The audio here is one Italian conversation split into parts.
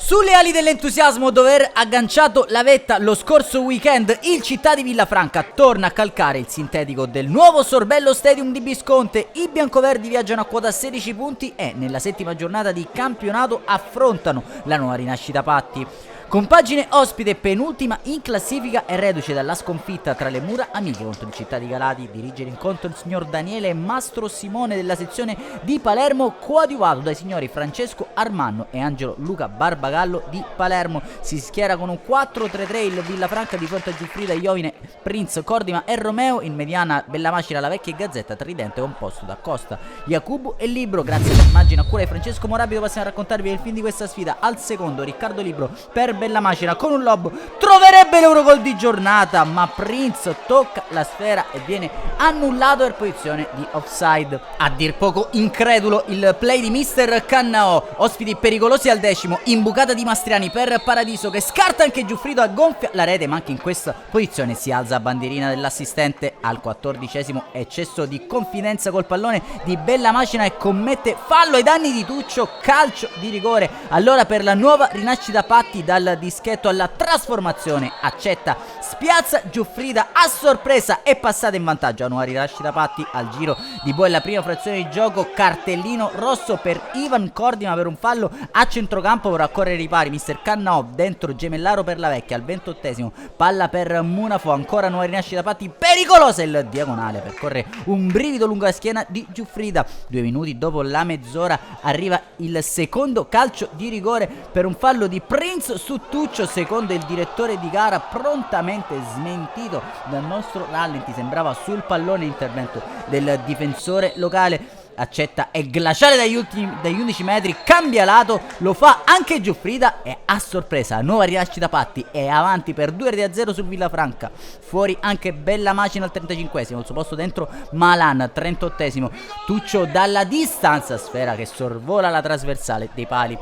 Sulle ali dell'entusiasmo dopo aver agganciato la vetta lo scorso weekend, il Città di Villafranca torna a calcare il sintetico del nuovo Sorbello Stadium di Bisconte. I biancoverdi viaggiano a quota 16 punti e nella settima giornata di campionato affrontano la nuova rinascita Patti. Compagine ospite penultima in classifica e reduce dalla sconfitta tra le mura amiche contro il Città di Galati. Dirige l'incontro il signor Daniele Mastro Simone della sezione di Palermo, coadiuvato dai signori Francesco Armanno e Angelo Luca Barbagallo di Palermo. Si schiera con un 4-3-3 il Villafranca di fronte a Giuffrida, Iovine, Prince, Cordima e Romeo. In mediana Bellamacina, La Vecchia e Gazzetta, tridente composto da Costa, Jacubu e Libro. Grazie all'immagine a cura di Francesco Morabito passiamo a raccontarvi il film di questa sfida. Al secondo Riccardo Libro per Bellamacina con un lob troverebbe l'Eurogol di giornata, ma Prince tocca la sfera e viene annullato per posizione di offside. A dir poco incredulo il play di Mister Cannao. Ospiti pericolosi al decimo, imbucata di Mastriani per Paradiso che scarta anche Giuffrido, gonfia la rete, ma anche in questa posizione si alza a bandierina dell'assistente. Al 14esimo eccesso di confidenza col pallone di Bellamacina e commette fallo ai danni di Tuccio, calcio di rigore. Allora per la nuova rinascita Patti, dal dischetto alla trasformazione, accetta, spiazza Giuffrida a sorpresa e passata in vantaggio a nuova rinascita Patti. Al giro di boa la prima frazione di gioco, cartellino rosso per Ivan Cordima per un fallo a centrocampo. Vorrà correre i pari Mister Cannao, dentro Gemellaro per La Vecchia. Al 28esimo palla per Munafo, ancora nuova rinascita Patti, pericolosa il diagonale per correre un brivido lungo la schiena di Giuffrida. 2 minuti dopo la mezz'ora arriva il secondo calcio di rigore per un fallo di Prince su Tuccio, secondo il direttore di gara prontamente smentito dal nostro rallenti. Sembrava sul pallone l'intervento del difensore locale. Accetta e glaciale dagli 11 metri, cambia lato, lo fa anche Giuffrida e a sorpresa nuova rinascita Patti è avanti per 2-0 sul Villafranca. Fuori anche Bellamacina al 35esimo, al suo posto dentro Malan. 38esimo Tuccio dalla distanza, sfera che sorvola la trasversale dei pali.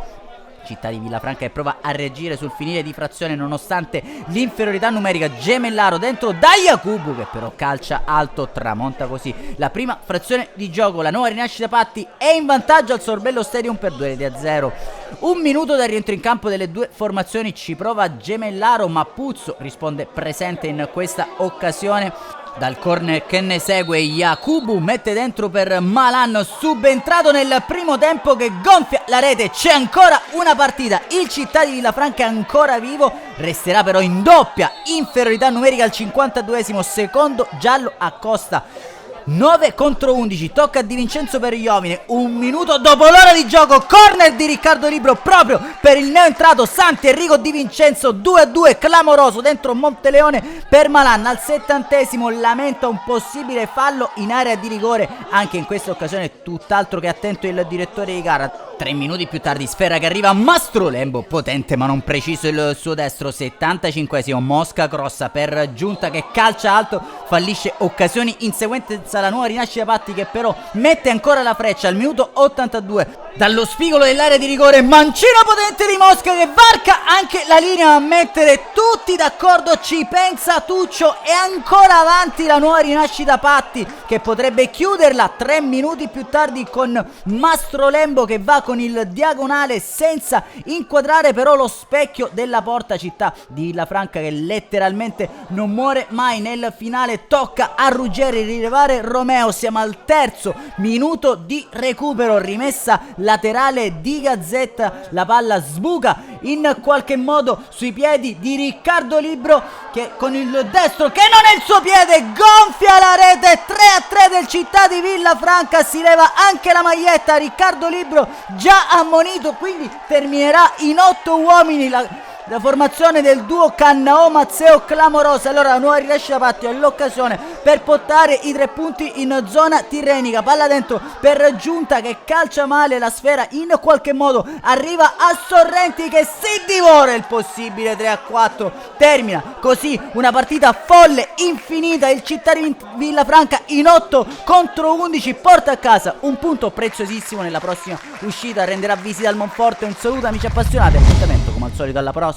Città di Villafranca che prova a reagire sul finire di frazione nonostante l'inferiorità numerica. Gemellaro dentro da Jacubu che però calcia alto, tramonta così la prima frazione di gioco. La nuova rinascita Patti è in vantaggio al Sorbello Stadium per 2-0. Un minuto dal rientro in campo delle due formazioni, ci prova Gemellaro ma Puzzo risponde presente in questa occasione. Dal corner che ne segue Jacubu mette dentro per Malan, subentrato nel primo tempo, che gonfia la rete. C'è ancora una partita, il Città di Villafranca è ancora vivo, resterà però in doppia inferiorità numerica al 52esimo, secondo giallo a Costa. 9 contro 11, tocca a Di Vincenzo per Iovine. Un minuto dopo l'ora di gioco, corner di Riccardo Libro proprio per il neoentrato Santi Enrico Di Vincenzo. 2-2 clamoroso dentro Monteleone per Malan. Al 70esimo lamenta un possibile fallo in area di rigore, anche in questa occasione tutt'altro che attento il direttore di gara. 3 minuti più tardi sfera che arriva a Mastrolembo, potente ma non preciso il suo destro. 75esimo Mosca crossa per Giunta che calcia alto, fallisce occasioni in sequenza la nuova rinascita Patti che però mette ancora la freccia. Al minuto 82 dallo spigolo dell'area di rigore, mancino potente di Mosca che varca anche la linea a mettere tutti d'accordo. Ci pensa Tuccio e ancora avanti la nuova rinascita Patti che potrebbe chiuderla 3 minuti più tardi con Mastrolembo che va con il diagonale senza inquadrare però lo specchio della porta. Città di Villafranca che letteralmente non muore mai. Nel finale tocca a Ruggeri rilevare Romeo. Siamo al terzo minuto di recupero, rimessa laterale di Gazzetta, la palla sbuca in qualche modo sui piedi di Riccardo Libro che con il destro che non è il suo piede gonfia la rete. 3-3 del Città di Villafranca, si leva anche la maglietta. Riccardo Libro già ammonito, quindi terminerà in 8 uomini la formazione del duo Cannao-Mazzeo clamorosa. Allora la nuova rinascita Patti è l'occasione per portare i 3 punti in zona tirrenica. Palla dentro per Giunta che calcia male la sfera, in qualche modo arriva a Sorrenti che si divora il possibile 3-4. Termina così una partita folle, infinita. Il Città di Villafranca in 8 contro 11 porta a casa un punto preziosissimo. Nella prossima uscita renderà visita al Monforte. Un saluto amici appassionati, appuntamento come al solito alla prossima.